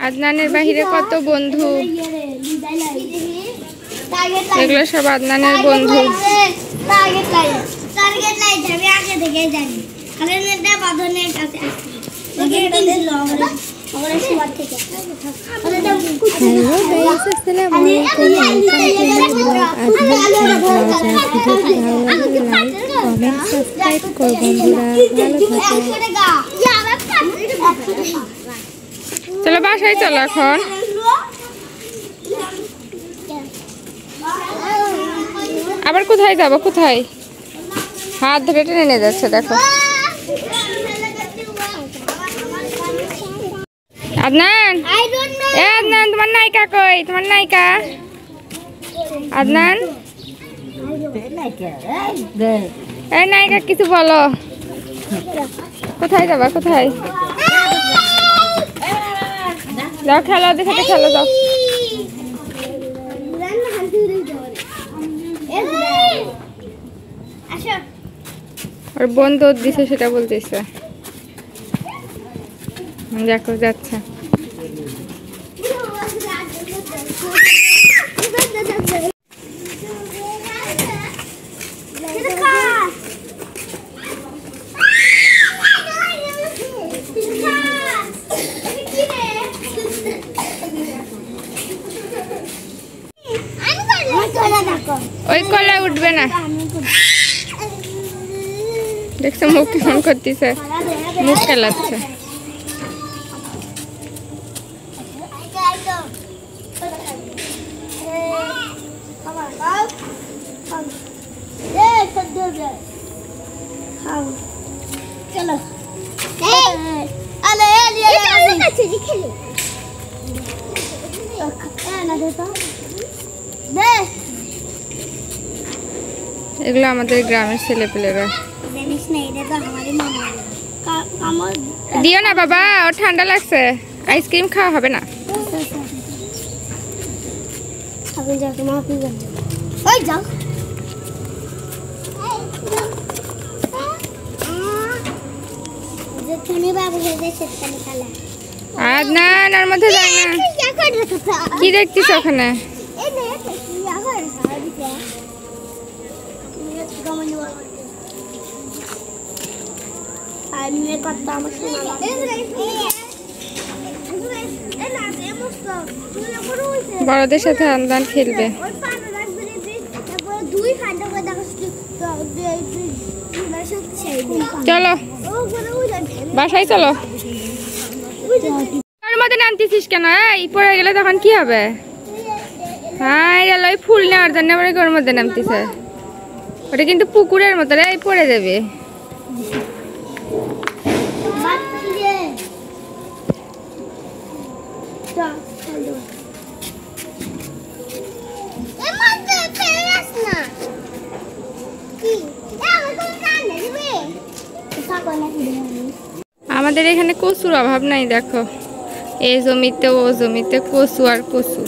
আদনানের বাহিরে কত বন্ধু, এগুলো সব আদনানের বন্ধু। চলো বাসায় চলো এখন। আবার কোথায় যাবো, কোথায়? হাত ধরে টেনে নিয়ে যাচ্ছে দেখো। আদনান, এ আদনান, তোমার নায়িকা কই? তোমার নায়িকা আদনান, এই নায়িকা কিছু বলো। কোথায় যাবা, কোথায় যাও? খেলো, দেখে খেলো যাও। ওর বোন দৌড় দিছে সেটা বলতেছে, দেখো যাচ্ছে। ওই কলা উঠবে না, দেখছো মুখ কেমন করতেছে, মুখ খেলাচ্ছে। এগুলো আমাদের গ্রামের ছেলেপেলেরা। দিও না বাবা, ওর ঠান্ডা লাগছে, আইসক্রিম খাওয়া হবে না। আদনান ওর মধ্যে যায় না। কি দেখছিস ওখানে? বড়দের সাথে আদনান খেলবে। চলো বাসায় চলো। ওর মধ্যে নামতেছিস কেন? এই পড়ে গেলে তখন কি হবে? হ্যাঁ গেল ওই ফুল নেওয়ার জন্য ওর মধ্যে নামতেছে। ওটা কিন্তু পুকুরের মতো রে, পড়ে যাবে। আমাদের এখানে কচুর অভাব নাই, দেখো এই জমিতে ও জমিতে কচু আর কচু।